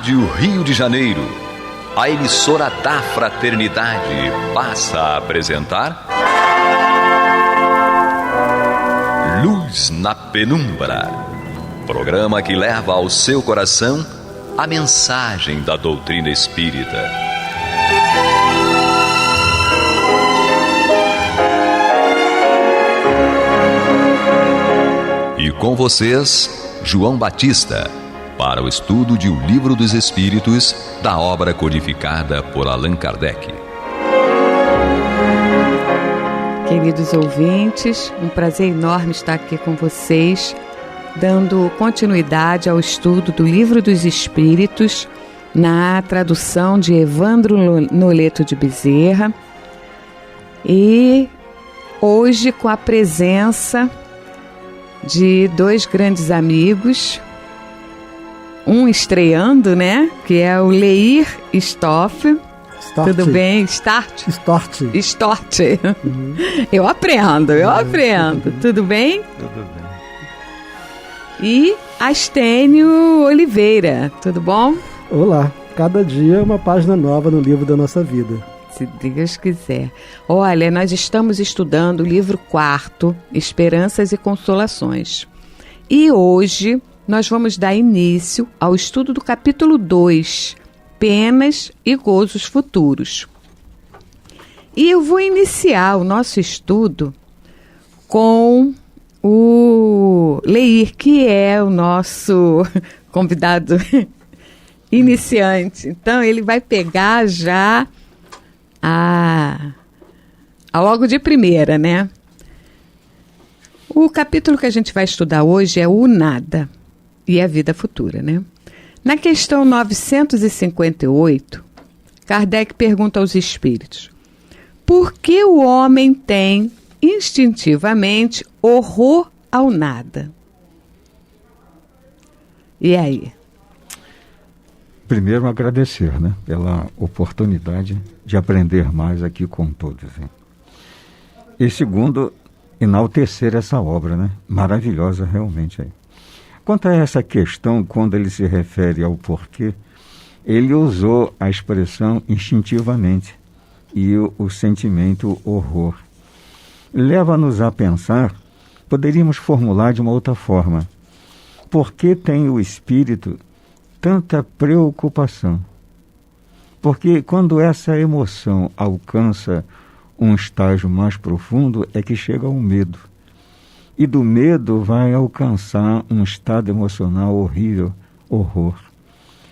Rádio Rio de Janeiro, a emissora da Fraternidade, passa a apresentar Luz na Penumbra, programa que leva ao seu coração a mensagem da doutrina espírita. E com vocês, João Batista, para o estudo de O Livro dos Espíritos, da obra codificada por Allan Kardec. Queridos ouvintes, um prazer enorme estar aqui com vocês, dando continuidade ao estudo do Livro dos Espíritos, na tradução de Evandro Noleto de Bezerra, e hoje com a presença de dois grandes amigos, um estreando, né? Que é o Leir Stoff. Tudo bem? Stort. Uhum. Eu aprendo. Tudo bem? Tudo bem. E Astênio Oliveira. Tudo bom? Olá. Cada dia é uma página nova no livro da nossa vida. Se Deus quiser. Olha, nós estamos estudando o livro 4, Esperanças e Consolações. E hoje nós vamos dar início ao estudo do capítulo 2, Penas e Gozos Futuros. E eu vou iniciar o nosso estudo com o Leir, que é o nosso convidado iniciante. Então, ele vai pegar já logo de primeira, né? O capítulo que a gente vai estudar hoje é o Nada e a Vida Futura, né? Na questão 958, Kardec pergunta aos espíritos: por que o homem tem instintivamente horror ao nada? E aí? Primeiro, agradecer, né, pela oportunidade de aprender mais aqui com todos. Hein? E segundo, enaltecer essa obra, né? Maravilhosa realmente. Aí. Quanto a essa questão, quando ele se refere ao porquê, ele usou a expressão instintivamente e o sentimento horror. Leva-nos a pensar, poderíamos formular de uma outra forma: por que tem o espírito tanta preocupação? Porque quando essa emoção alcança um estágio mais profundo é que chega ao medo. E do medo vai alcançar um estado emocional horrível, horror.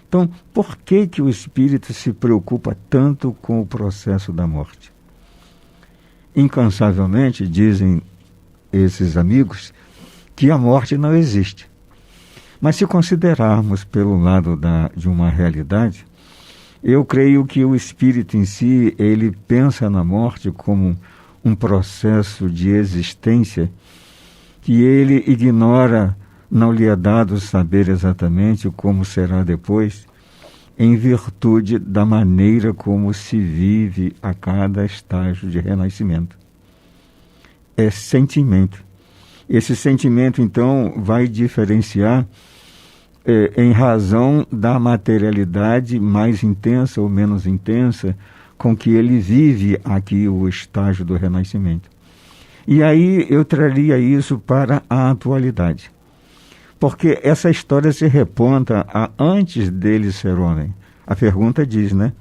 Então, por que o espírito se preocupa tanto com o processo da morte? Incansavelmente, dizem esses amigos, que a morte não existe. Mas se considerarmos pelo lado de uma realidade, eu creio que o espírito em si, ele pensa na morte como um processo de existência que ele ignora, não lhe é dado saber exatamente como será depois, em virtude da maneira como se vive a cada estágio de renascimento. É sentimento. Esse sentimento, então, vai diferenciar em razão da materialidade mais intensa ou menos intensa com que ele vive aqui o estágio do renascimento. E aí eu traria isso para a atualidade. Porque essa história se reponta a antes dele ser homem. A pergunta diz, né?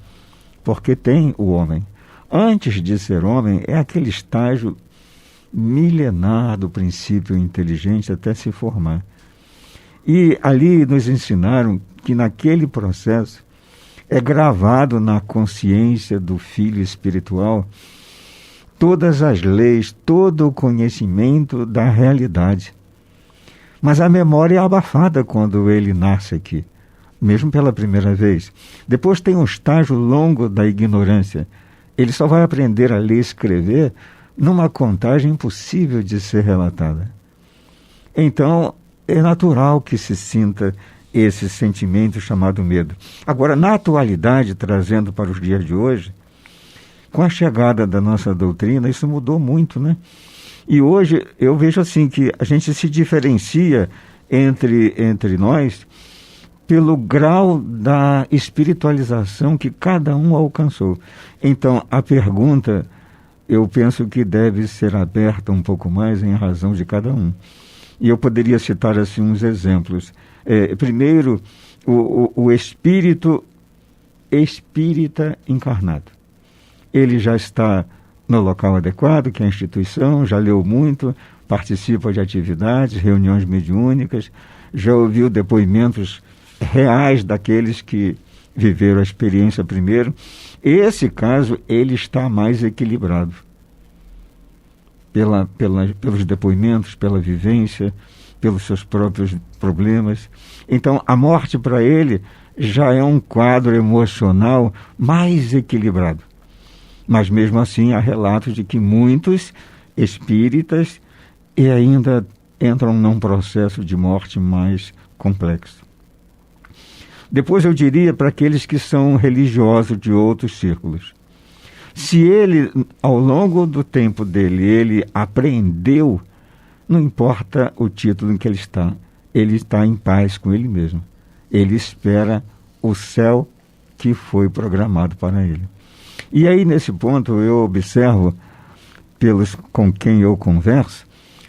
Por que tem o homem? Antes de ser homem é aquele estágio milenar do princípio inteligente até se formar. E ali nos ensinaram que naquele processo é gravado na consciência do filho espiritual todas as leis, todo o conhecimento da realidade. Mas a memória é abafada quando ele nasce aqui, mesmo pela primeira vez. Depois tem um estágio longo da ignorância. Ele só vai aprender a ler e escrever numa contagem impossível de ser relatada. Então, é natural que se sinta esse sentimento chamado medo. Agora, na atualidade, trazendo para os dias de hoje, com a chegada da nossa doutrina, isso mudou muito, né? E hoje eu vejo assim que a gente se diferencia entre nós pelo grau da espiritualização que cada um alcançou. Então, a pergunta, eu penso que deve ser aberta um pouco mais em razão de cada um. E eu poderia citar assim uns exemplos. Primeiro, o espírito espírita encarnado. Ele já está no local adequado, que é a instituição, já leu muito, participa de atividades, reuniões mediúnicas, já ouviu depoimentos reais daqueles que viveram a experiência primeiro. Esse caso, ele está mais equilibrado pelos depoimentos, pela vivência, pelos seus próprios problemas. Então, a morte para ele já é um quadro emocional mais equilibrado. Mas, mesmo assim, há relatos de que muitos espíritas ainda entram num processo de morte mais complexo. Depois eu diria para aqueles que são religiosos de outros círculos. Se ele, ao longo do tempo dele, ele aprendeu, não importa o título em que ele está em paz com ele mesmo. Ele espera o céu que foi programado para ele. E aí, nesse ponto, eu observo, pelos com quem eu converso,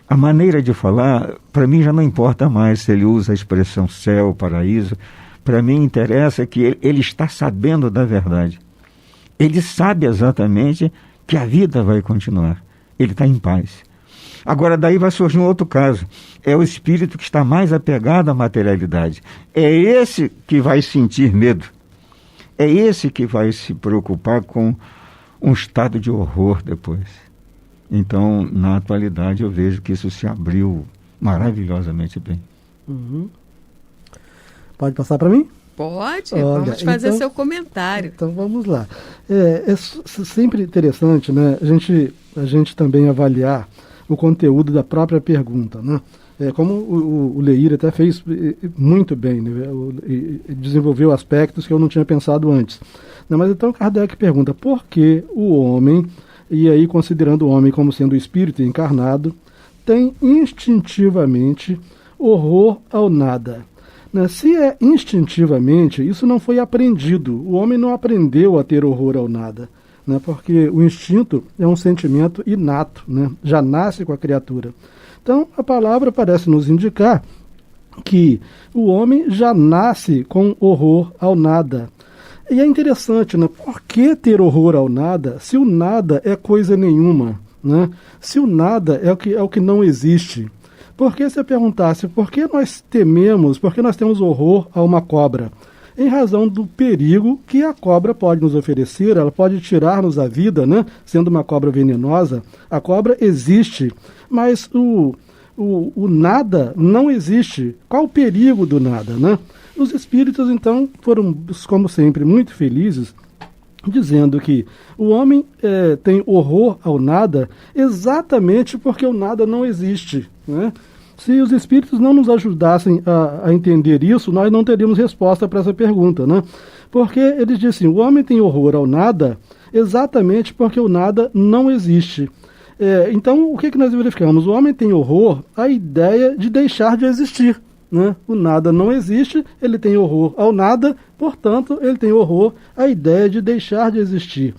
a maneira de falar, para mim já não importa mais se ele usa a expressão céu, paraíso. Para mim interessa que ele está sabendo da verdade. Ele sabe exatamente que a vida vai continuar. Ele está em paz. Agora, daí vai surgir um outro caso. É o espírito que está mais apegado à materialidade. É esse que vai sentir medo. É esse que vai se preocupar com um estado de horror depois. Então, na atualidade, eu vejo que isso se abriu maravilhosamente bem. Uhum. Pode passar para mim? Pode, vamos fazer seu comentário. Então vamos lá. É sempre interessante, né, a gente também avaliar o conteúdo da própria pergunta, né? Como o Leir até fez muito bem, né? Desenvolveu aspectos que eu não tinha pensado antes. Não, mas então Kardec pergunta, por que o homem, e aí considerando o homem como sendo o espírito encarnado, tem instintivamente horror ao nada? Se é instintivamente, isso não foi aprendido. O homem não aprendeu a ter horror ao nada, né? Porque o instinto é um sentimento inato, né? Já nasce com a criatura. Então, a palavra parece nos indicar que o homem já nasce com horror ao nada. E é interessante, né? Por que ter horror ao nada se o nada é coisa nenhuma, né? Se o nada é o que não existe? Porque se eu perguntasse por que nós tememos, por que nós temos horror a uma cobra? Em razão do perigo que a cobra pode nos oferecer, ela pode tirar-nos a vida, né? Sendo uma cobra venenosa, a cobra existe, mas o nada não existe. Qual o perigo do nada, né? Os espíritos, então, foram, como sempre, muito felizes, dizendo que o homem tem horror ao nada exatamente porque o nada não existe, né? Se os espíritos não nos ajudassem a entender isso, nós não teríamos resposta para essa pergunta, né? Porque eles dizem assim, o homem tem horror ao nada exatamente porque o nada não existe. Então, o que nós verificamos? O homem tem horror à ideia de deixar de existir, né? O nada não existe, ele tem horror ao nada, portanto, ele tem horror à ideia de deixar de existir.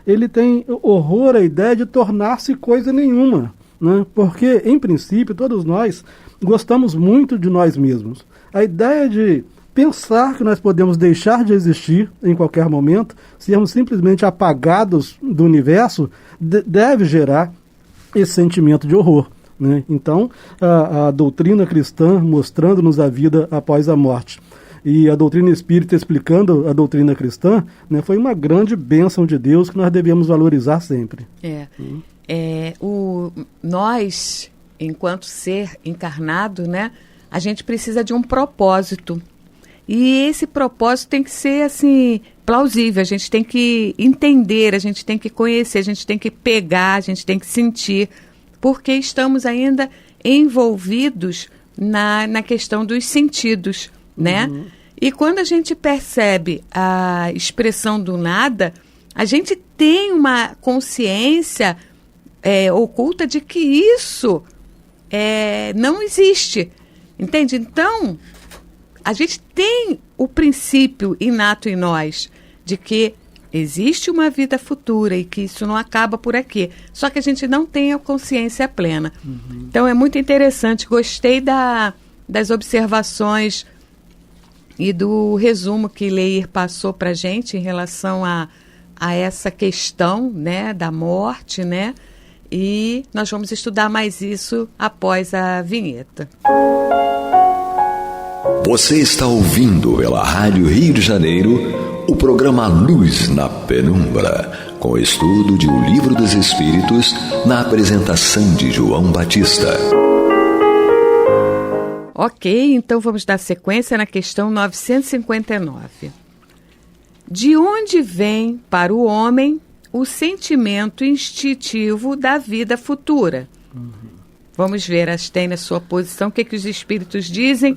Ele tem horror à ideia de tornar-se coisa nenhuma, né? Porque, em princípio, todos nós gostamos muito de nós mesmos. A ideia de pensar que nós podemos deixar de existir em qualquer momento, sermos simplesmente apagados do universo, deve gerar esse sentimento de horror, né? Então, a doutrina cristã mostrando-nos a vida após a morte e a doutrina espírita explicando a doutrina cristã, né, foi uma grande bênção de Deus que nós devemos valorizar sempre. Nós, enquanto ser encarnado, né, a gente precisa de um propósito. E esse propósito tem que ser assim, plausível, a gente tem que entender, a gente tem que conhecer, a gente tem que pegar, a gente tem que sentir, porque estamos ainda envolvidos na questão dos sentidos, né? Uhum. E quando a gente percebe a expressão do nada, a gente tem uma consciência oculta de que isso não existe, entende? Então, a gente tem o princípio inato em nós de que existe uma vida futura e que isso não acaba por aqui. Só que a gente não tem a consciência plena. Então é muito interessante. Gostei das observações e do resumo que Leir passou para a gente em relação a essa questão, né, da morte, né? E nós vamos estudar mais isso após a vinheta. Você está ouvindo pela Rádio Rio de Janeiro o programa Luz na Penumbra, com o estudo de O Livro dos Espíritos, na apresentação de João Batista. Ok, então vamos dar sequência na questão 959. De onde vem para o homem o sentimento instintivo da vida futura? Vamos ver, Astênia, sua posição, o que os espíritos dizem?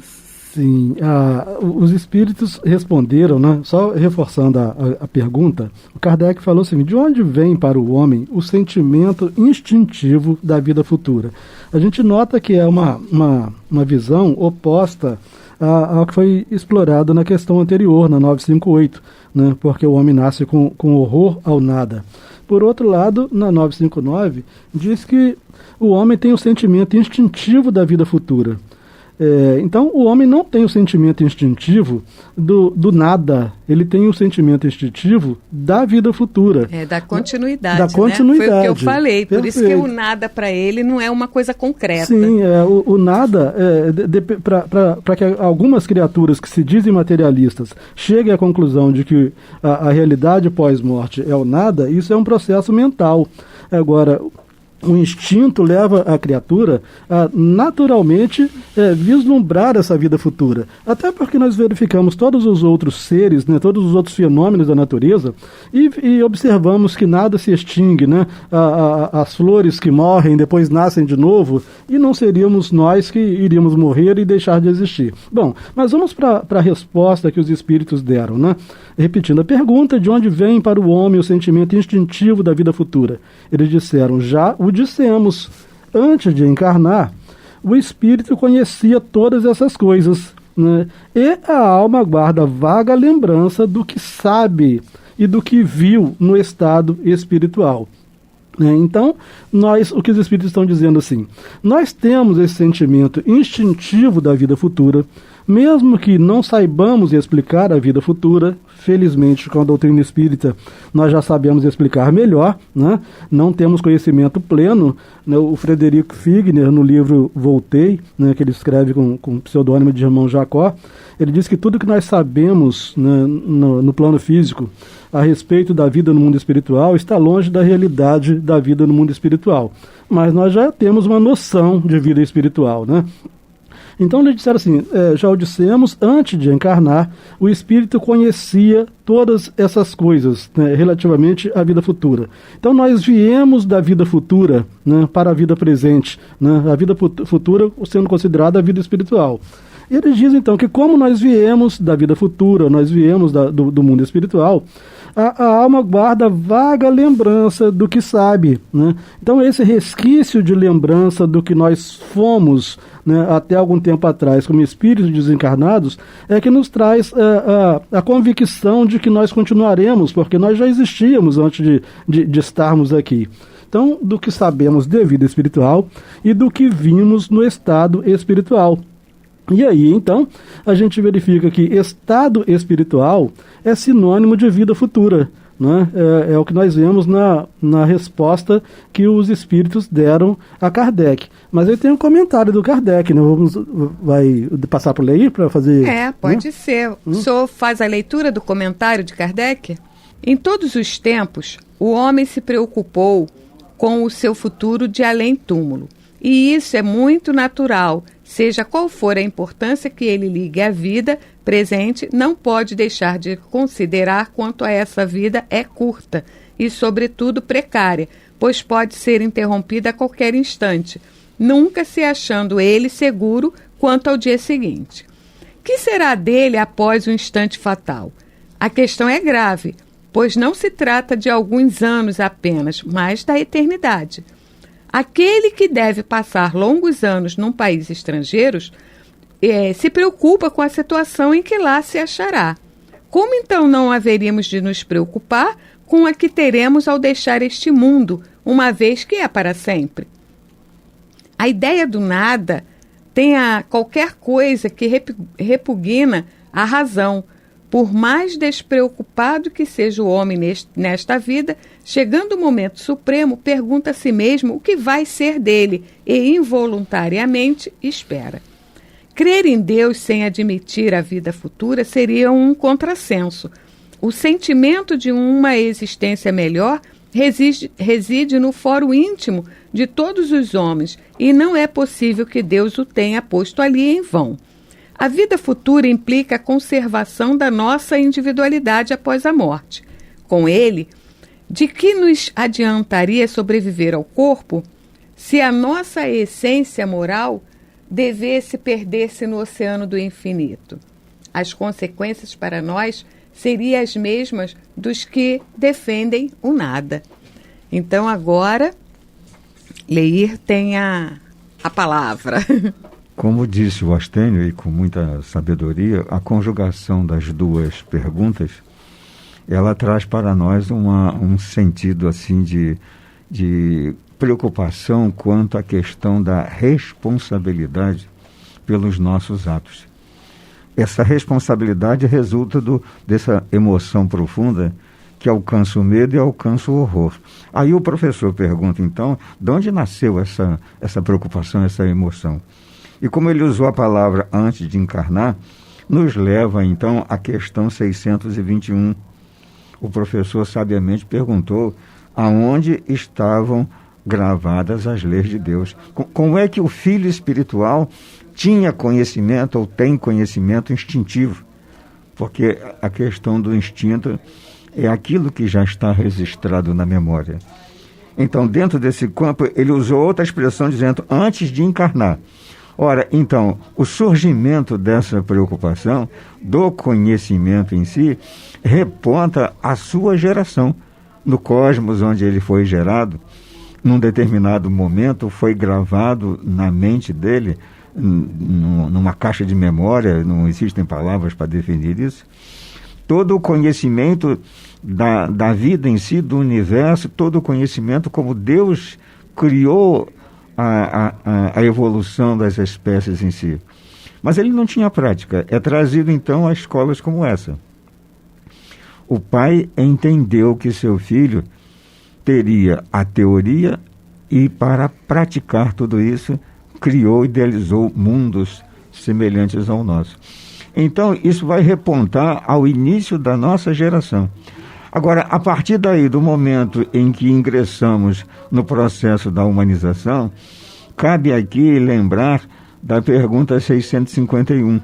Sim, os espíritos responderam, né? Só reforçando a pergunta, o Kardec falou assim: de onde vem para o homem o sentimento instintivo da vida futura? A gente nota que é uma visão oposta ao que foi explorado na questão anterior, na 958, né? Porque o homem nasce com horror ao nada. Por outro lado, na 959, diz que o homem tem o sentimento instintivo da vida futura. Então, o homem não tem o sentimento instintivo do nada, ele tem o sentimento instintivo da vida futura. Da continuidade, da continuidade. Né? Foi o que eu falei, por Perfeito. isso que o nada para ele não é uma coisa concreta. Sim, o nada, para que algumas criaturas que se dizem materialistas cheguem à conclusão de que a realidade pós-morte é o nada, isso é um processo mental. Agora, o instinto leva a criatura a naturalmente vislumbrar essa vida futura. Até porque nós verificamos todos os outros seres, né, todos os outros fenômenos da natureza e observamos que nada se extingue, né? As flores que morrem depois nascem de novo, e não seríamos nós que iríamos morrer e deixar de existir. Bom, mas vamos para a resposta que os espíritos deram, né? Repetindo a pergunta, de onde vem para o homem o sentimento instintivo da vida futura? Eles disseram: já o dissemos, antes de encarnar, o espírito conhecia todas essas coisas, né? E a alma guarda vaga lembrança do que sabe e do que viu no estado espiritual. Então, o que os espíritos estão dizendo assim: nós temos esse sentimento instintivo da vida futura, mesmo que não saibamos explicar a vida futura. Felizmente, com a doutrina espírita, nós já sabemos explicar melhor, né? Não temos conhecimento pleno, né? O Frederico Figner, no livro Voltei, né, que ele escreve com o pseudônimo de Irmão Jacó, ele diz que tudo que nós sabemos, né, no plano físico a respeito da vida no mundo espiritual está longe da realidade da vida no mundo espiritual. Mas nós já temos uma noção de vida espiritual, né? Então eles disseram assim: já o dissemos, antes de encarnar, o espírito conhecia todas essas coisas, né, relativamente à vida futura. Então nós viemos da vida futura, né, para a vida presente, né, a vida futura sendo considerada a vida espiritual. E eles dizem então que, como nós viemos da vida futura, nós viemos do mundo espiritual, a alma guarda vaga lembrança do que sabe, né? Então esse resquício de lembrança do que nós fomos, né, até algum tempo atrás, como espíritos desencarnados, é que nos traz a convicção de que nós continuaremos, porque nós já existíamos antes de estarmos aqui. Então, do que sabemos de vida espiritual e do que vimos no estado espiritual. E aí, então, a gente verifica que estado espiritual é sinônimo de vida futura, né? É o que nós vemos na resposta que os espíritos deram a Kardec. Mas aí tem um comentário do Kardec, né? Vai passar para o Leir para fazer... Pode ser. O senhor faz a leitura do comentário de Kardec? Em todos os tempos, o homem se preocupou com o seu futuro de além-túmulo. E isso é muito natural. Seja qual for a importância que ele ligue à vida presente, não pode deixar de considerar quanto a essa vida é curta e, sobretudo, precária, pois pode ser interrompida a qualquer instante, nunca se achando ele seguro quanto ao dia seguinte. Que será dele após o instante fatal? A questão é grave, pois não se trata de alguns anos apenas, mas da eternidade. Aquele que deve passar longos anos num país estrangeiro se preocupa com a situação em que lá se achará. Como então não haveríamos de nos preocupar com a que teremos ao deixar este mundo, uma vez que é para sempre? A ideia do nada tem a qualquer coisa que repugna a razão. Por mais despreocupado que seja o homem nesta vida, chegando o momento supremo, pergunta a si mesmo o que vai ser dele e involuntariamente espera. Crer em Deus sem admitir a vida futura seria um contrassenso. O sentimento de uma existência melhor reside no foro íntimo de todos os homens e não é possível que Deus o tenha posto ali em vão. A vida futura implica a conservação da nossa individualidade após a morte. Com ele, de que nos adiantaria sobreviver ao corpo se a nossa essência moral devesse perder-se no oceano do infinito? As consequências para nós seriam as mesmas dos que defendem o nada. Então agora, Leir tem a palavra. Como disse o Astênio, e com muita sabedoria, a conjugação das duas perguntas, ela traz para nós um sentido assim de preocupação quanto à questão da responsabilidade pelos nossos atos. Essa responsabilidade resulta dessa emoção profunda que alcança o medo e alcança o horror. Aí o professor pergunta, então, de onde nasceu essa preocupação, essa emoção? E como ele usou a palavra antes de encarnar, nos leva, então, à questão 621. O professor sabiamente perguntou aonde estavam gravadas as leis de Deus. Como é que o filho espiritual tinha conhecimento ou tem conhecimento instintivo? Porque a questão do instinto é aquilo que já está registrado na memória. Então, dentro desse campo, ele usou outra expressão dizendo antes de encarnar. Ora, então, o surgimento dessa preocupação, do conhecimento em si, reponta a sua geração. No cosmos onde ele foi gerado, num determinado momento, foi gravado na mente dele, numa caixa de memória, não existem palavras para definir isso, todo o conhecimento da vida em si, do universo, todo o conhecimento como Deus criou a evolução das espécies em si. Mas ele não tinha prática. É trazido, então, a escolas como essa. O pai entendeu que seu filho teria a teoria e, para praticar tudo isso, criou e idealizou mundos semelhantes ao nosso. Então, isso vai repontar ao início da nossa geração. Agora, a partir daí, do momento em que ingressamos no processo da humanização, cabe aqui lembrar da pergunta 651.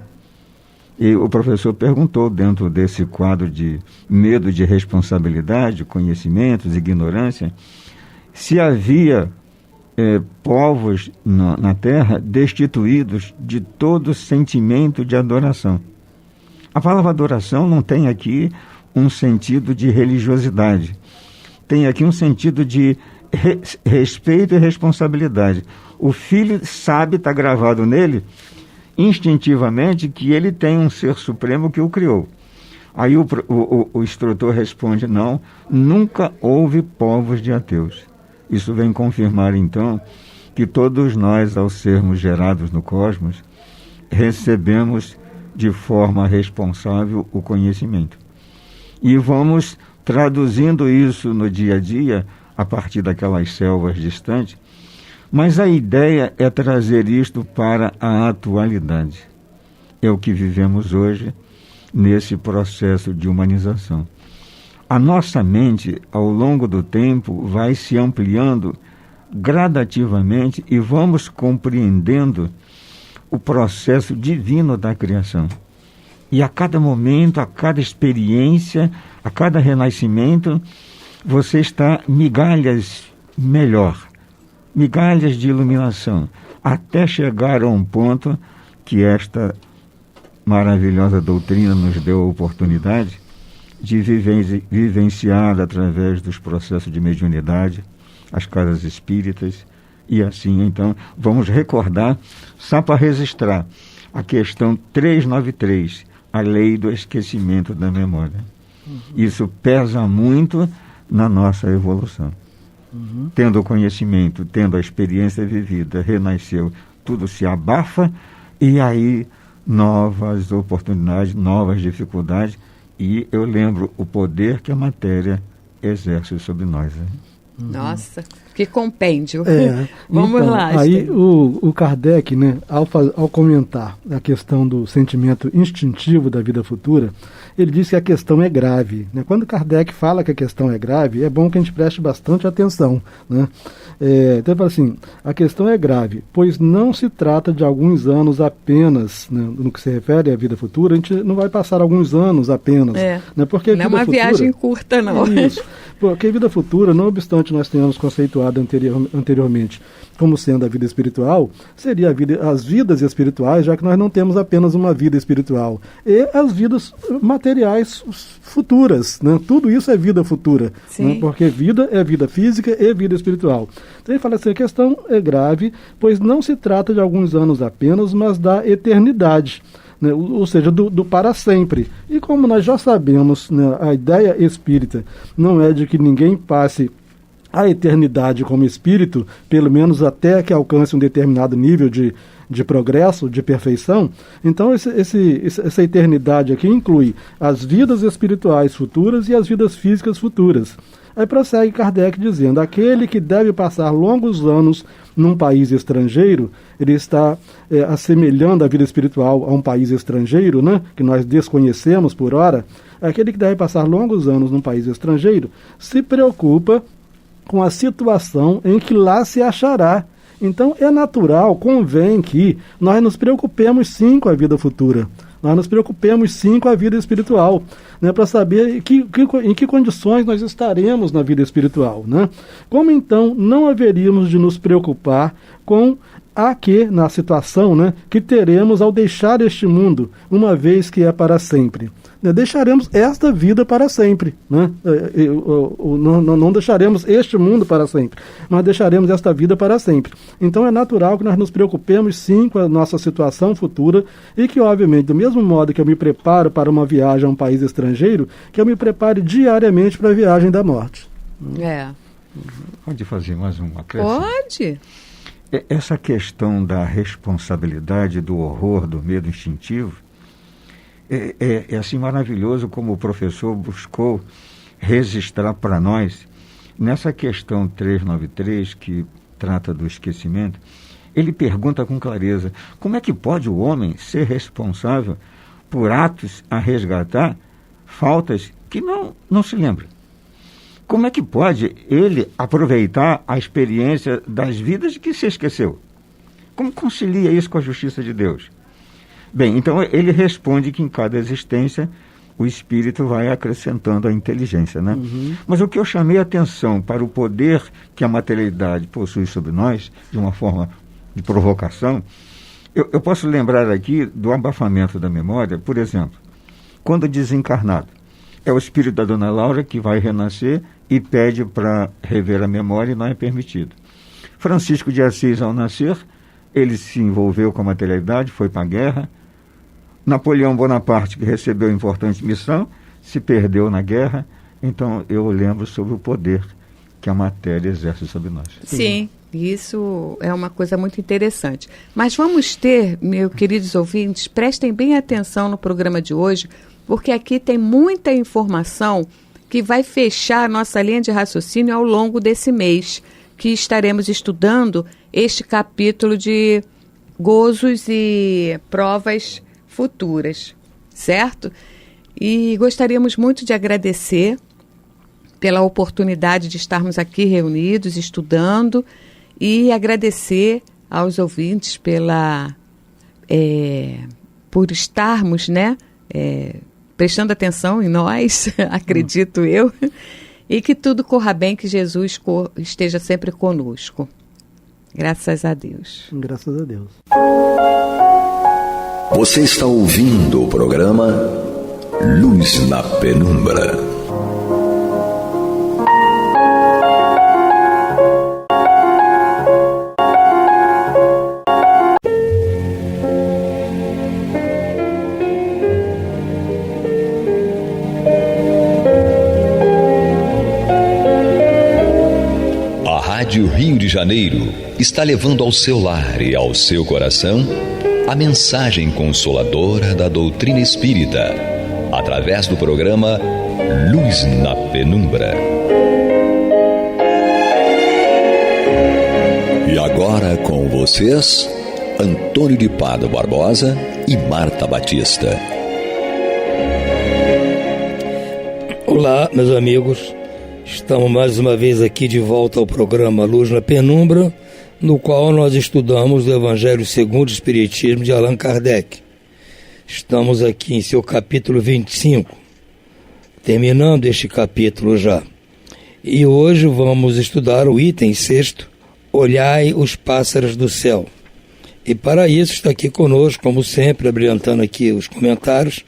E o professor perguntou, dentro desse quadro de medo de responsabilidade, conhecimentos, ignorância, se havia povos na Terra destituídos de todo sentimento de adoração. A palavra adoração não tem aqui um sentido de religiosidade. Tem aqui um sentido de respeito e responsabilidade. O filho sabe, está gravado nele, instintivamente, que ele tem um ser supremo que o criou. Aí o instrutor responde, não, nunca houve povos de ateus. Isso vem confirmar, então, que todos nós, ao sermos gerados no cosmos, recebemos de forma responsável o conhecimento. E vamos traduzindo isso no dia a dia, a partir daquelas selvas distantes, mas a ideia é trazer isto para a atualidade. É o que vivemos hoje nesse processo de humanização. A nossa mente, ao longo do tempo, vai se ampliando gradativamente e vamos compreendendo o processo divino da criação. E a cada momento, a cada experiência, a cada renascimento, você está migalhas melhor, migalhas de iluminação, até chegar a um ponto que esta maravilhosa doutrina nos deu a oportunidade de vivenciar através dos processos de mediunidade, as casas espíritas, e assim, então, vamos recordar, só para registrar, a questão 393, a lei do esquecimento da memória. Isso pesa muito na nossa evolução. Tendo o conhecimento, tendo a experiência vivida, renasceu, tudo se abafa e aí novas oportunidades, novas dificuldades, e eu lembro o poder que a matéria exerce sobre nós. Né? Nossa, que compêndio. Vamos então, lá. Aí o Kardec, né, ao comentar a questão do sentimento instintivo da vida futura, ele diz que a questão é grave. Né? Quando Kardec fala que a questão é grave, é bom que a gente preste bastante atenção. Né? Então ele fala assim, a questão é grave, pois não se trata de alguns anos apenas, né, no que se refere à vida futura, a gente não vai passar alguns anos apenas. Né? Porque não é uma viagem curta, não. Isso, porque a vida futura, não obstante nós tenhamos conceituado anteriormente como sendo a vida espiritual, seria as vidas espirituais, já que nós não temos apenas uma vida espiritual, e as vidas materiais futuras, né? Tudo isso é vida futura, né? Porque vida é vida física e vida espiritual. Então ele fala assim, a questão é grave, pois não se trata de alguns anos apenas, mas da eternidade. Né? Ou seja, do para sempre. E como nós já sabemos, né, a ideia espírita não é de que ninguém passe a eternidade como espírito, pelo menos até que alcance um determinado nível de progresso, de perfeição. Então essa eternidade aqui inclui as vidas espirituais futuras e as vidas físicas futuras. Aí prossegue Kardec dizendo, aquele que deve passar longos anos num país estrangeiro, ele está assemelhando a vida espiritual a um país estrangeiro, né, que nós desconhecemos por ora. Aquele que deve passar longos anos num país estrangeiro se preocupa com a situação em que lá se achará. Então é natural, convém que nós nos preocupemos sim com a vida futura. Nós nos preocupemos sim com a vida espiritual, né, para saber em que condições nós estaremos na vida espiritual. Né? Como então não haveríamos de nos preocupar com na situação, né, que teremos ao deixar este mundo, uma vez que é para sempre. Deixaremos esta vida para sempre. Né? Não deixaremos este mundo para sempre, mas deixaremos esta vida para sempre. Então é natural que nós nos preocupemos sim com a nossa situação futura e que, obviamente, do mesmo modo que eu me preparo para uma viagem a um país estrangeiro, que eu me prepare diariamente para a viagem da morte. Pode fazer mais uma acréscimo? Pode. Essa questão da responsabilidade, do horror, do medo instintivo, é assim maravilhoso como o professor buscou registrar para nós. Nessa questão 393, que trata do esquecimento, ele pergunta com clareza, como é que pode o homem ser responsável por atos a resgatar, faltas que não se lembra? Como é que pode ele aproveitar a experiência das vidas que se esqueceu? Como concilia isso com a justiça de Deus? Bem, então ele responde que em cada existência o espírito vai acrescentando a inteligência, né? Mas o que eu chamei a atenção para o poder que a materialidade possui sobre nós, de uma forma de provocação, eu posso lembrar aqui do abafamento da memória, por exemplo, quando desencarnado. É o espírito da Dona Laura que vai renascer e pede para rever a memória e não é permitido. Francisco de Assis, ao nascer, ele se envolveu com a materialidade, foi para a guerra. Napoleão Bonaparte, que recebeu importante missão, se perdeu na guerra. Então, eu lembro sobre o poder que a matéria exerce sobre nós. Sim, isso é uma coisa muito interessante. Mas vamos ter, meus queridos ouvintes, prestem bem atenção no programa de hoje, porque aqui tem muita informação que vai fechar a nossa linha de raciocínio ao longo desse mês, que estaremos estudando este capítulo de gozos e provas futuras, certo? E gostaríamos muito de agradecer pela oportunidade de estarmos aqui reunidos, estudando, e agradecer aos ouvintes por estarmos, né, prestando atenção em nós, acredito eu, e que tudo corra bem, que Jesus esteja sempre conosco. Graças a Deus. Graças a Deus. Você está ouvindo o programa Luz na Penumbra. Janeiro está levando ao seu lar e ao seu coração a mensagem consoladora da doutrina espírita, através do programa Luz na Penumbra. E agora com vocês, Antônio de Pádua Barbosa e Marta Batista. Olá, meus amigos. Estamos mais uma vez aqui de volta ao programa Luz na Penumbra, no qual nós estudamos o Evangelho segundo o Espiritismo de Allan Kardec. Estamos aqui em seu capítulo 25, terminando este capítulo já. E hoje vamos estudar o item 6º, Olhai os pássaros do céu. E para isso está aqui conosco, como sempre, abrilhantando aqui os comentários,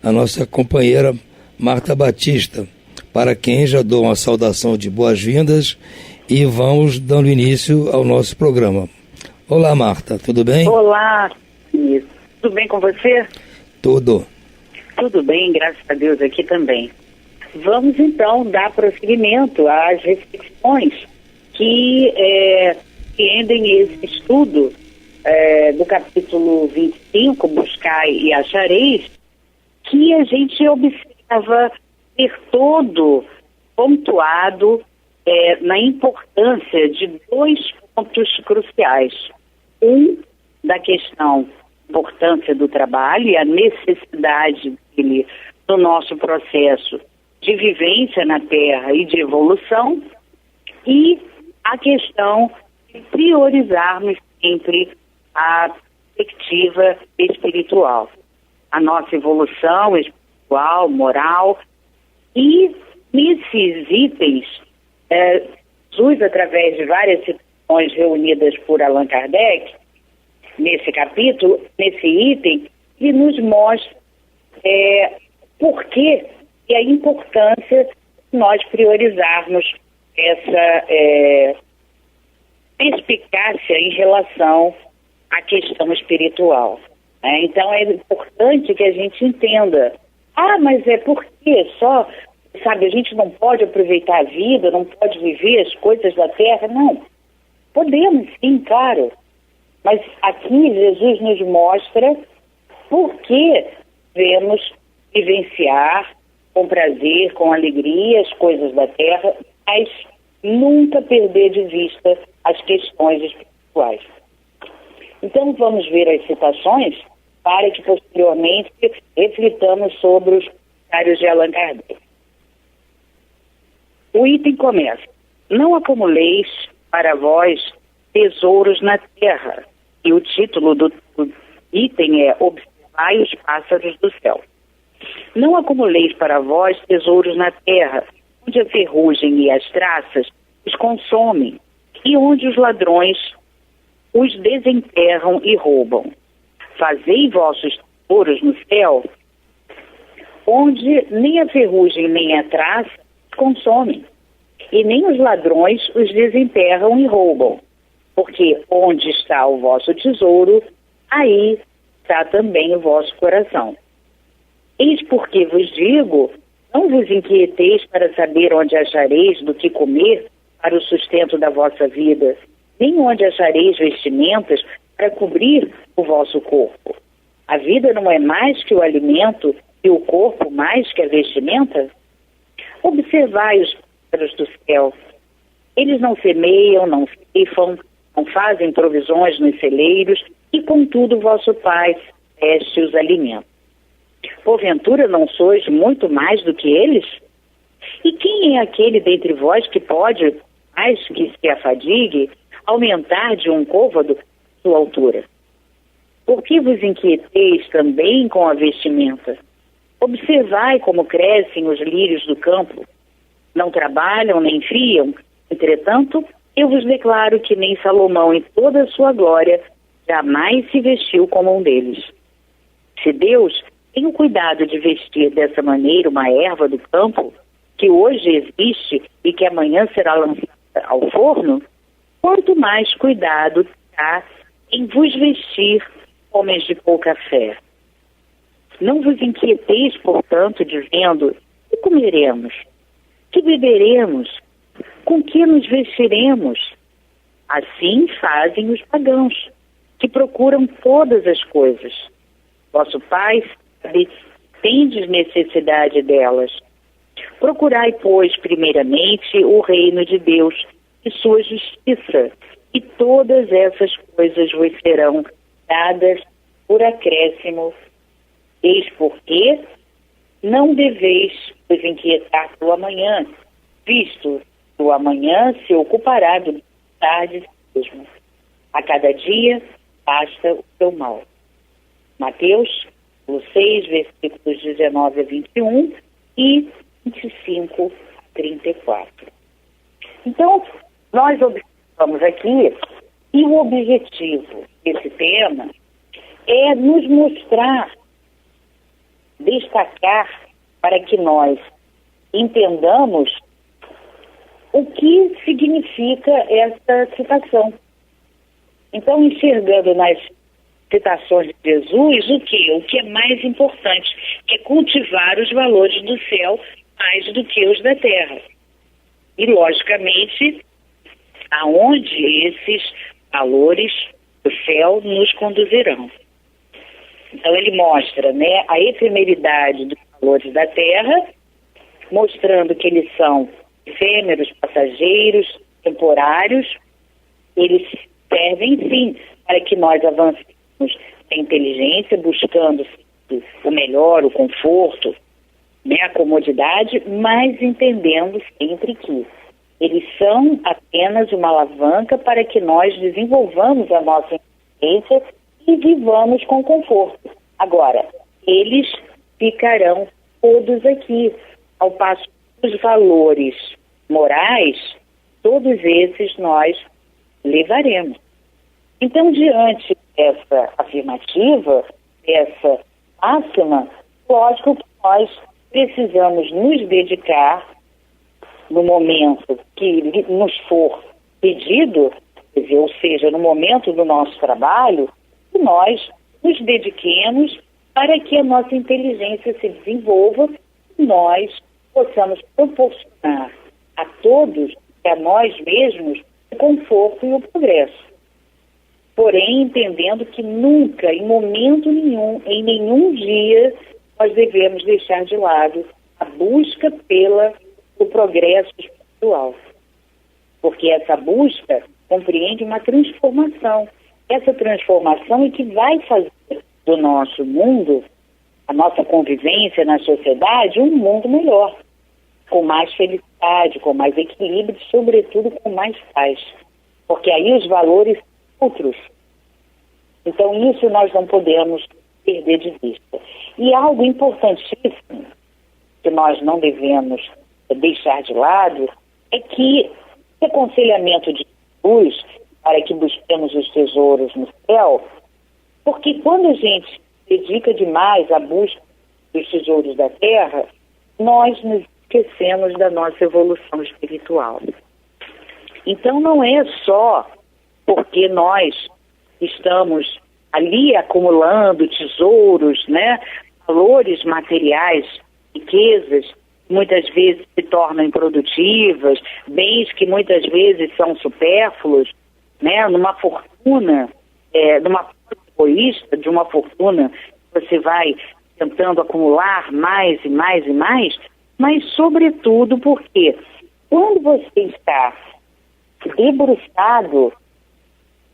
a nossa companheira Marta Batista, para quem já dou uma saudação de boas-vindas e vamos dando início ao nosso programa. Olá, Marta, tudo bem? Olá, tudo bem com você? Tudo. Tudo bem, graças a Deus aqui também. Vamos então dar prosseguimento às reflexões que rendem esse estudo do capítulo 25, Buscai e Achareis, que a gente observa ter todo pontuado na importância de 2 pontos cruciais. Da questão da importância do trabalho e a necessidade dele no nosso processo de vivência na Terra e de evolução, e a questão de priorizarmos sempre a perspectiva espiritual, a nossa evolução espiritual, moral. E nesses itens, Jesus, através de várias citações reunidas por Allan Kardec, nesse capítulo, nesse item, ele nos mostra por que e a importância de nós priorizarmos essa perspicácia em relação à questão espiritual. Então é importante que a gente entenda. Mas por que só, sabe, a gente não pode aproveitar a vida, não pode viver as coisas da terra? Não, podemos sim, claro. Mas aqui Jesus nos mostra por que devemos vivenciar com prazer, com alegria as coisas da terra, mas nunca perder de vista as questões espirituais. Então vamos ver as citações para que posteriormente reflitamos sobre os comentários de Allan Kardec. O item começa: não acumuleis para vós tesouros na terra. E o título do item é Observai os pássaros do céu. Não acumuleis para vós tesouros na terra, onde a ferrugem e as traças os consomem, e onde os ladrões os desenterram e roubam. Fazei vossos tesouros no céu, onde nem a ferrugem nem a traça consomem, e nem os ladrões os desenterram e roubam. Porque onde está o vosso tesouro, aí está também o vosso coração. Eis porque vos digo, não vos inquieteis para saber onde achareis do que comer para o sustento da vossa vida, nem onde achareis vestimentas para cobrir o vosso corpo. A vida não é mais que o alimento e o corpo mais que a vestimenta? Observai os pássaros do céu. Eles não semeiam, não ceifam, não fazem provisões nos celeiros, e contudo vosso Pai veste os alimentos. Porventura não sois muito mais do que eles? E quem é aquele dentre vós que pode, mais que se afadigue, aumentar de um côvado sua altura? Por que vos inquieteis também com a vestimenta? Observai como crescem os lírios do campo. Não trabalham nem fiam. Entretanto, eu vos declaro que nem Salomão, em toda a sua glória, jamais se vestiu como um deles. Se Deus tem o cuidado de vestir dessa maneira uma erva do campo, que hoje existe e que amanhã será lançada ao forno, quanto mais cuidado terá em vos vestir, homens de pouca fé. Não vos inquieteis, portanto, dizendo: que comeremos? Que beberemos? Com que nos vestiremos? Assim fazem os pagãos, que procuram todas as coisas. Vosso Pai sabe, tendes necessidade delas. Procurai, pois, primeiramente o reino de Deus e sua justiça, e todas essas coisas vos serão dadas por acréscimo. Eis porque não deveis vos inquietar pelo amanhã, visto que o amanhã se ocupará do tarde mesmo. A cada dia basta o seu mal. Mateus 6, versículos 19 a 21 e 25 a 34. Então, nós observamos aqui que o objetivo desse tema é nos mostrar, destacar, para que nós entendamos o que significa essa citação. Então, enxergando nas citações de Jesus, o que é mais importante é cultivar os valores do céu mais do que os da terra. E, logicamente, aonde esses valores do céu nos conduzirão. Então, ele mostra, né, a efemeridade dos valores da terra, mostrando que eles são efêmeros, passageiros, temporários. Eles servem, sim, para que nós avancemos a inteligência, buscando o melhor, o conforto, né, a comodidade, mas entendendo sempre que eles são apenas uma alavanca para que nós desenvolvamos a nossa inteligência e vivamos com conforto. Agora, eles ficarão todos aqui, ao passo que os valores morais, todos esses nós levaremos. Então, diante dessa afirmativa, dessa máxima, lógico que nós precisamos nos dedicar no momento que nos for pedido, quer dizer, ou seja, no momento do nosso trabalho, que nós nos dediquemos para que a nossa inteligência se desenvolva e nós possamos proporcionar a todos e a nós mesmos o conforto e o progresso. Porém, entendendo que nunca, em momento nenhum, em nenhum dia, nós devemos deixar de lado a busca pelo progresso espiritual. Porque essa busca compreende uma transformação. Essa transformação é que vai fazer do nosso mundo, a nossa convivência na sociedade, um mundo melhor, com mais felicidade, com mais equilíbrio e, sobretudo, com mais paz. Porque aí os valores são outros. Então, isso nós não podemos perder de vista. E algo importantíssimo que nós não devemos deixar de lado é que o aconselhamento de Jesus para que busquemos os tesouros no céu, porque quando a gente dedica demais à busca dos tesouros da terra, nós nos esquecemos da nossa evolução espiritual. Então não é só porque nós estamos ali acumulando tesouros, né, valores materiais, riquezas, muitas vezes se tornam improdutivas, bens que muitas vezes são supérfluos, né, numa fortuna, numa egoísta, de uma fortuna, você vai tentando acumular mais e mais e mais, mas sobretudo porque quando você está debruçado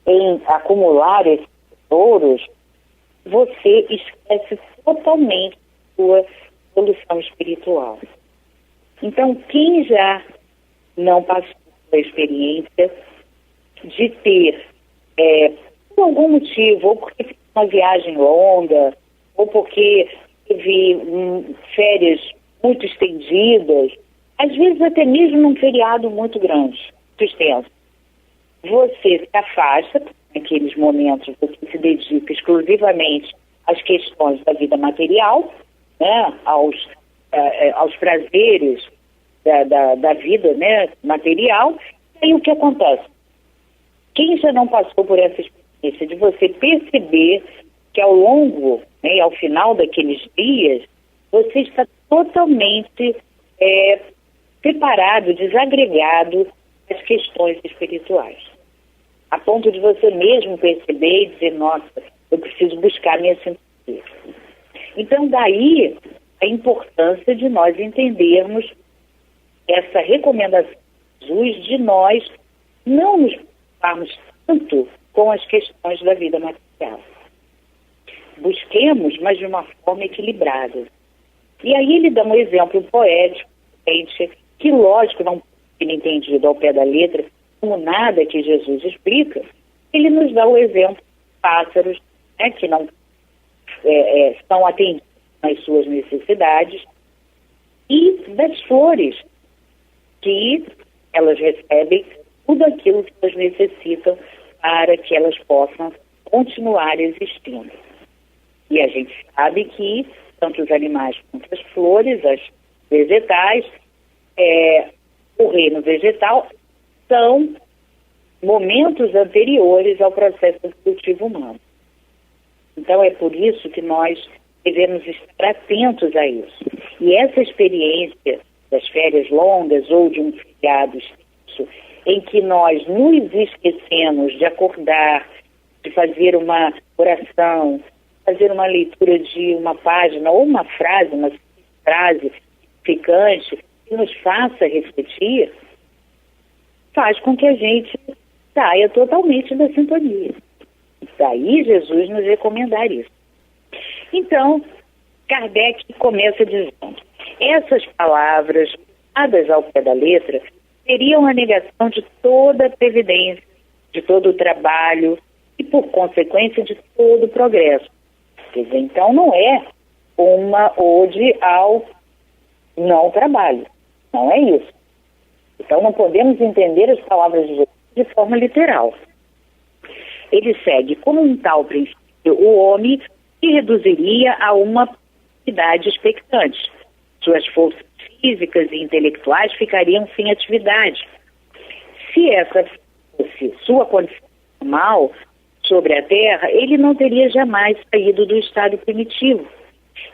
em acumular esses tesouros, você esquece totalmente a sua evolução espiritual. Então, quem já não passou pela experiência de ter, por algum motivo, ou porque fez uma viagem longa, ou porque teve férias muito estendidas, às vezes até mesmo num feriado muito grande, muito extenso, você se afasta naqueles momentos, você se dedica exclusivamente às questões da vida material, né, aos prazeres da vida, né, material. E aí o que acontece? Quem já não passou por essa experiência de você perceber que ao longo, né, ao final daqueles dias, você está totalmente separado, desagregado das questões espirituais. a ponto de você mesmo perceber e dizer, nossa, eu preciso buscar minha simpatia. Então, daí a importância de nós entendermos essa recomendação de Jesus de nós não nos preocuparmos tanto com as questões da vida material. Busquemos, mas de uma forma equilibrada. E aí ele dá um exemplo poético, que lógico não pode ser entendido ao pé da letra, como nada que Jesus explica. Ele nos dá o exemplo de pássaros, né, que não são atendidos nas suas necessidades, e das flores, que elas recebem tudo aquilo que elas necessitam para que elas possam continuar existindo. E a gente sabe que tanto os animais quanto as flores, as vegetais, o reino vegetal são momentos anteriores ao processo evolutivo humano. Então é por isso que nós devemos estar atentos a isso. E essa experiência das férias longas ou de um feriado extenso, em que nós nos esquecemos de acordar, de fazer uma oração, fazer uma leitura de uma página ou uma frase ficante, que nos faça refletir, faz com que a gente saia totalmente da sintonia. Daí Jesus nos recomendar isso. Então, Kardec começa dizendo, essas palavras, dadas ao pé da letra, seriam a negação de toda a previdência, de todo o trabalho e, por consequência, de todo o progresso. Quer dizer, então não é uma ode ao não trabalho. Não é isso. Então não podemos entender as palavras de Jesus de forma literal. Ele segue como um tal princípio o homem se reduziria a uma atividade expectante. Suas forças físicas e intelectuais ficariam sem atividade. Se essa fosse sua condição normal sobre a Terra, ele não teria jamais saído do estado primitivo.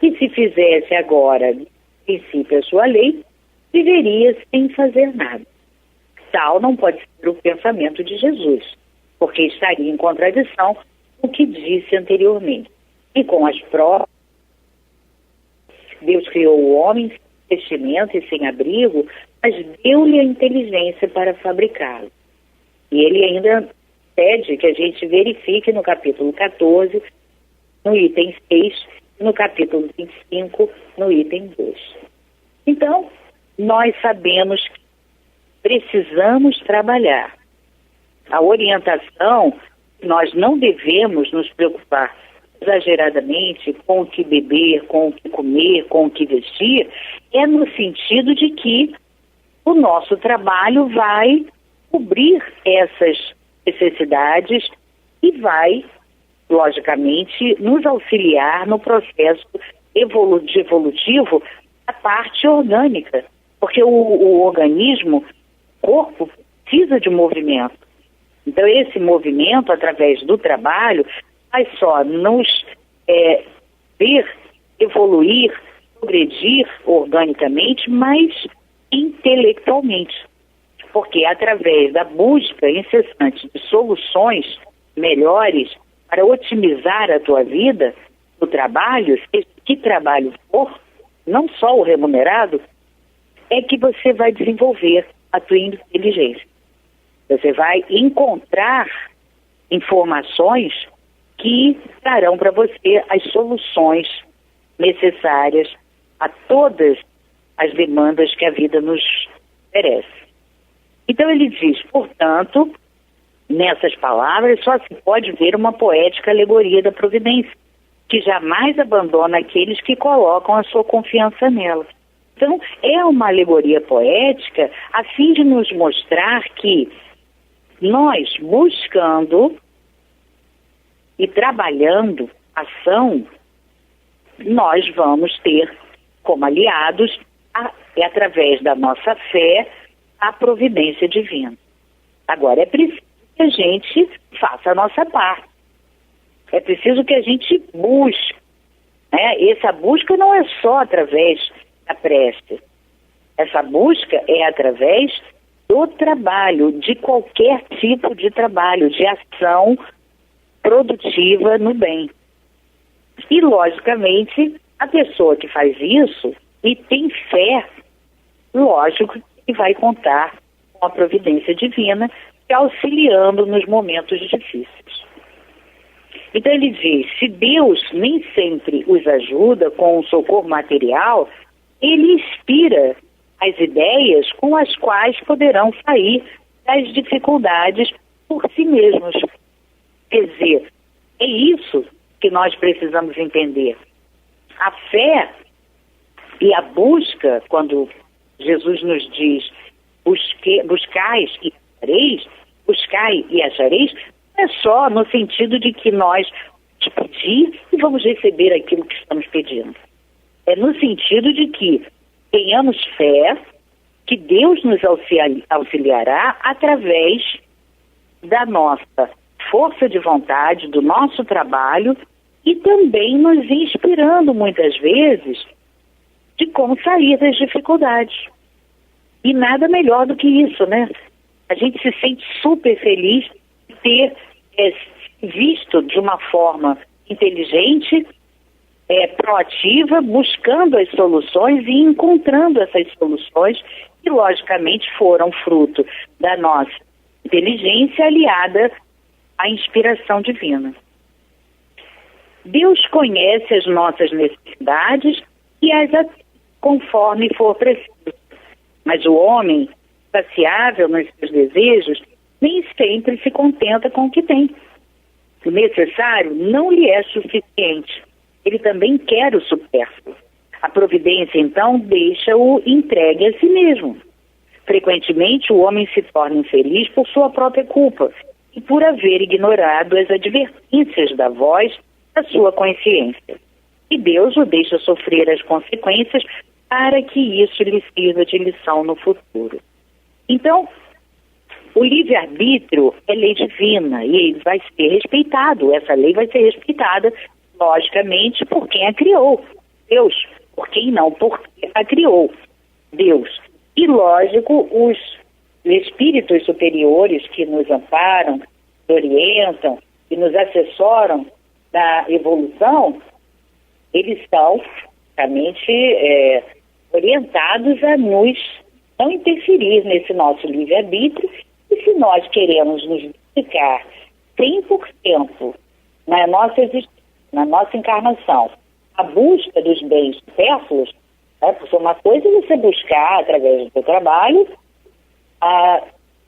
E se fizesse agora, de princípio, a sua lei, viveria sem fazer nada. Tal não pode ser o pensamento de Jesus, porque estaria em contradição com o que disse anteriormente. E com as provas, Deus criou o homem sem vestimento e sem abrigo, mas deu-lhe a inteligência para fabricá-lo. E ele ainda pede que a gente verifique no capítulo 14, no item 6, no capítulo 25, no item 2. Então, nós sabemos que precisamos trabalhar. A orientação, nós não devemos nos preocupar exageradamente com o que beber, com o que comer, com o que vestir, é no sentido de que o nosso trabalho vai cobrir essas necessidades e vai, logicamente, nos auxiliar no processo evolutivo da parte orgânica, porque o organismo, o corpo, precisa de movimento. Então, esse movimento, através do trabalho, vai só nos ver evoluir, progredir organicamente, mas intelectualmente. Porque através da busca incessante de soluções melhores para otimizar a tua vida, o trabalho, seja que trabalho for, não só o remunerado, é que você vai desenvolver a tua inteligência. Você vai encontrar informações que darão para você as soluções necessárias a todas as demandas que a vida nos oferece. Então ele diz, portanto, nessas palavras só se pode ver uma poética alegoria da providência, que jamais abandona aqueles que colocam a sua confiança nela. Então, é uma alegoria poética a fim de nos mostrar que nós, buscando e trabalhando ação, nós vamos ter como aliados, através da nossa fé, a providência divina. Agora, é preciso que a gente faça a nossa parte. É preciso que a gente busque. Né? Essa busca não é só através da prece. Essa busca é através do trabalho, de qualquer tipo de trabalho, de ação produtiva no bem. E, logicamente, a pessoa que faz isso e tem fé, lógico que vai contar com a providência divina, auxiliando nos momentos difíceis. Então ele diz, se Deus nem sempre os ajuda com o socorro material, ele inspira as ideias com as quais poderão sair das dificuldades por si mesmos. Quer dizer, é isso que nós precisamos entender. A fé e a busca, quando Jesus nos diz, buscai e achareis, não é só no sentido de que nós pedir e vamos receber aquilo que estamos pedindo. É no sentido de que tenhamos fé que Deus nos auxiliará através da nossa força de vontade, do nosso trabalho e também nos inspirando muitas vezes de como sair das dificuldades. E nada melhor do que isso, né? A gente se sente super feliz de ter visto de uma forma inteligente, proativa, buscando as soluções e encontrando essas soluções que, logicamente, foram fruto da nossa inteligência aliada à inspiração divina. Deus conhece as nossas necessidades e as atende conforme for preciso. Mas o homem, saciável nos seus desejos, nem sempre se contenta com o que tem. O necessário não lhe é suficiente. Ele também quer o supérfluo. A providência, então, deixa-o entregue a si mesmo. Frequentemente, o homem se torna infeliz por sua própria culpa e por haver ignorado as advertências da voz da sua consciência. E Deus o deixa sofrer as consequências para que isso lhe sirva de lição no futuro. Então, o livre-arbítrio é lei divina e ele vai ser respeitado. Essa lei vai ser respeitada, logicamente, por quem a criou. Deus. Por quem não? Porque a criou. Deus. E, lógico, os espíritos superiores que nos amparam, nos orientam e nos assessoram da evolução, eles são realmente orientados a nos não interferir nesse nosso livre-arbítrio. E se nós queremos nos dedicar 100% na nossa existência, na nossa encarnação, a busca dos bens supérfluos, porque uma coisa é você buscar, através do seu trabalho,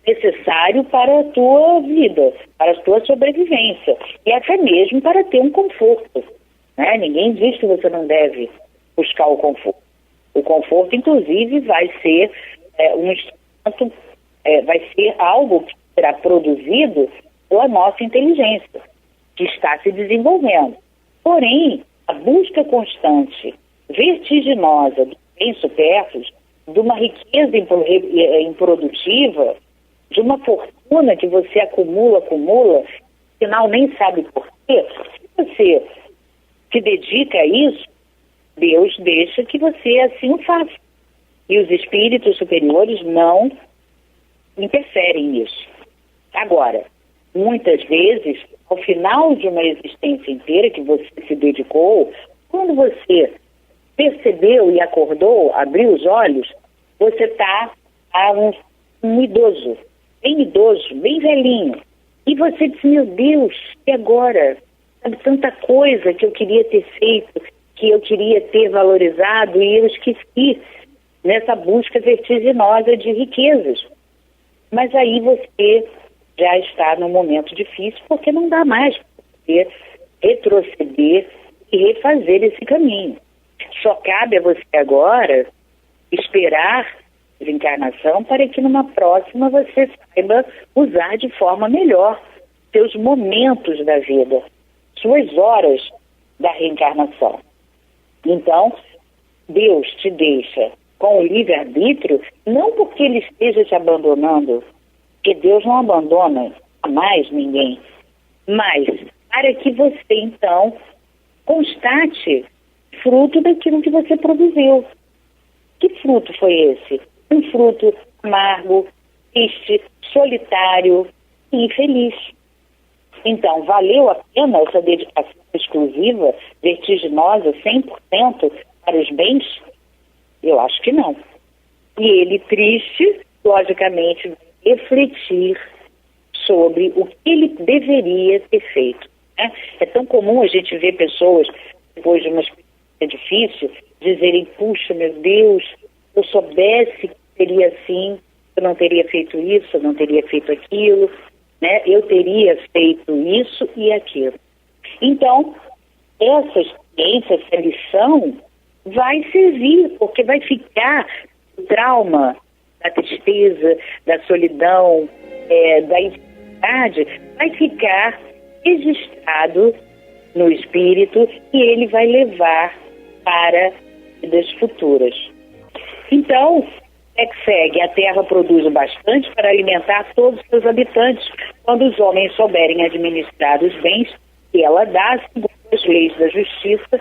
necessário para a tua vida, para a tua sobrevivência, e até mesmo para ter um conforto. Né? Ninguém diz que você não deve buscar o conforto. O conforto, inclusive, vai ser um instrumento, vai ser algo que será produzido pela nossa inteligência, que está se desenvolvendo. Porém, a busca constante, vertiginosa dos bens supérfluos, de uma riqueza improdutiva, de uma fortuna que você acumula, afinal nem sabe por quê, se você se dedica a isso, Deus deixa que você assim o faça. E os espíritos superiores não interferem nisso. Agora, muitas vezes, ao final de uma existência inteira que você se dedicou, quando você percebeu e acordou, abriu os olhos, você está um idoso, bem velhinho. E você diz, meu Deus, e agora? Sabe, tanta coisa que eu queria ter feito, que eu queria ter valorizado e eu esqueci nessa busca vertiginosa de riquezas. Mas aí você já está num momento difícil porque não dá mais para você retroceder e refazer esse caminho. Só cabe a você agora esperar a reencarnação para que numa próxima você saiba usar de forma melhor seus momentos da vida, suas horas da reencarnação. Então, Deus te deixa com o livre-arbítrio, não porque Ele esteja te abandonando, porque Deus não abandona jamais ninguém, mas para que você, então, constate fruto daquilo que você produziu. Que fruto foi esse? Um fruto amargo, triste, solitário e infeliz. Então, valeu a pena essa dedicação exclusiva, vertiginosa, 100% para os bens? Eu acho que não. E ele, triste, logicamente, vai refletir sobre o que ele deveria ter feito, né? É tão comum a gente ver pessoas, depois de uma experiência difícil, dizerem: puxa, meu Deus, eu soubesse que seria assim, eu não teria feito isso, eu não teria feito aquilo, né? Eu teria feito isso e aquilo. Então, essa experiência, essa lição vai servir, porque vai ficar o trauma da tristeza, da solidão, da enfermidade, vai ficar registrado no espírito e ele vai levar para vidas futuras. Então, segue, a terra produz bastante para alimentar todos os seus habitantes, quando os homens souberem administrar os bens que ela dá, segundo as leis da justiça,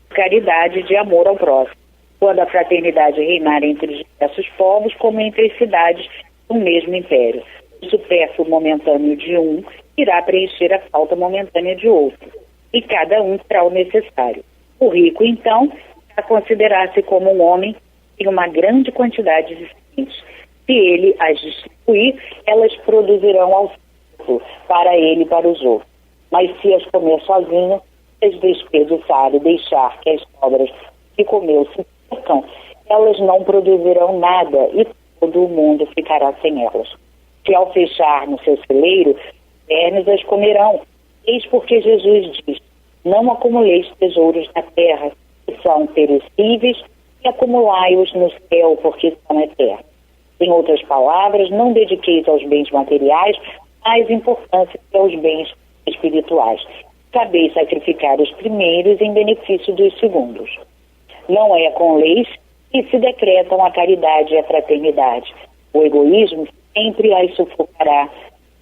caridade e de amor ao próximo. Quando a fraternidade reinar entre os diversos povos, como entre as cidades do mesmo império. O supérfluo momentâneo de um irá preencher a falta momentânea de outro, e cada um terá o necessário. O rico, então, a considerar-se como um homem que tem uma grande quantidade de sementes. Se ele as distribuir, elas produzirão auxílio para ele e para os outros. Mas se as comer sozinho, as desperdiçar e deixar que as sobras que comeu se percam, elas não produzirão nada e todo o mundo ficará sem elas. Se ao fechar no seu celeiro, vermes as comerão. Eis porque Jesus diz: não acumuleis tesouros na terra, que são perecíveis, e acumulai-os no céu, porque são eternos. Em outras palavras, não dediqueis aos bens materiais mais importância que aos bens espirituais. Sabeis sacrificar os primeiros em benefício dos segundos. Não é com leis que se decretam a caridade e a fraternidade. O egoísmo sempre as sufocará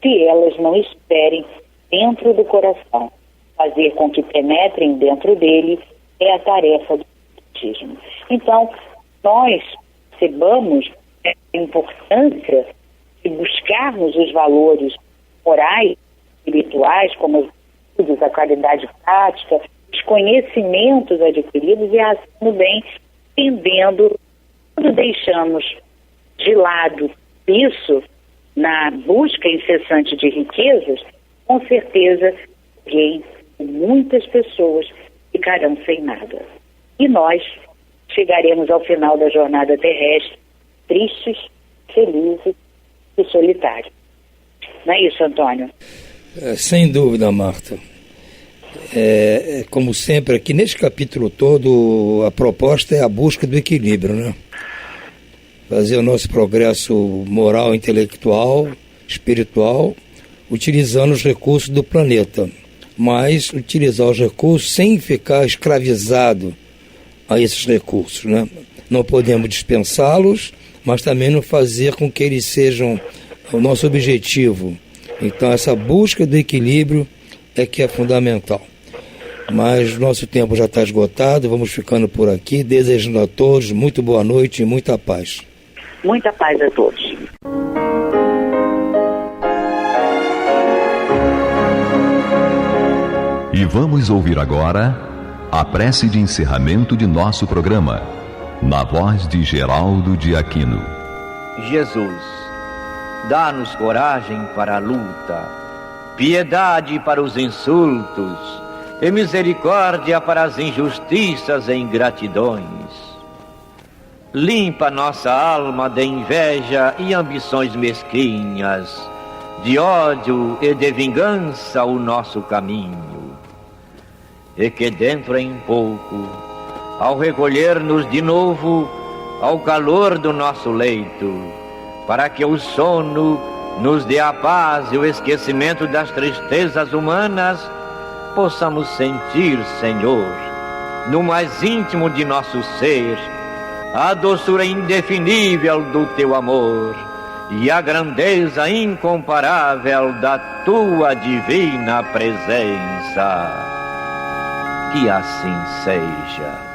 se elas não estiverem dentro do coração. Fazer com que penetrem dentro dele é a tarefa do espiritismo. Então, nós percebamos a importância de buscarmos os valores morais, espirituais, como a qualidade prática, os conhecimentos adquiridos e assim bem entendendo. Quando deixamos de lado isso na busca incessante de riquezas, com certeza muitas pessoas ficarão sem nada. E nós chegaremos ao final da jornada terrestre tristes, felizes e solitários. Não é isso, Antônio? Sem dúvida, Marta. Como sempre, aqui neste capítulo todo, a proposta é a busca do equilíbrio, né? Fazer o nosso progresso moral, intelectual, espiritual, utilizando os recursos do planeta, mas utilizar os recursos sem ficar escravizado a esses recursos, né? Não podemos dispensá-los, mas também não fazer com que eles sejam o nosso objetivo. Então, essa busca do equilíbrio é que é fundamental. Mas nosso tempo já está esgotado, vamos ficando por aqui, desejando a todos muito boa noite e muita paz. Muita paz a todos. E vamos ouvir agora a prece de encerramento de nosso programa, na voz de Geraldo de Aquino. Jesus, dá-nos coragem para a luta, piedade para os insultos e misericórdia para as injustiças e ingratidões. Limpa nossa alma de inveja e ambições mesquinhas, de ódio e de vingança o nosso caminho. E que dentro em pouco, ao recolher-nos de novo ao calor do nosso leito, para que o sono nos dê a paz e o esquecimento das tristezas humanas, possamos sentir, Senhor, no mais íntimo de nosso ser, a doçura indefinível do Teu amor e a grandeza incomparável da Tua divina presença. Que assim seja.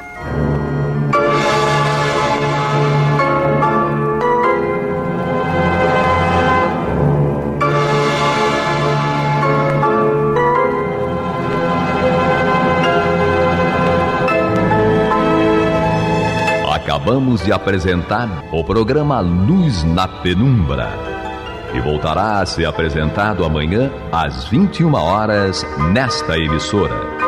acabamos de apresentar o programa Luz na Penumbra, que voltará a ser apresentado amanhã às 21 horas nesta emissora.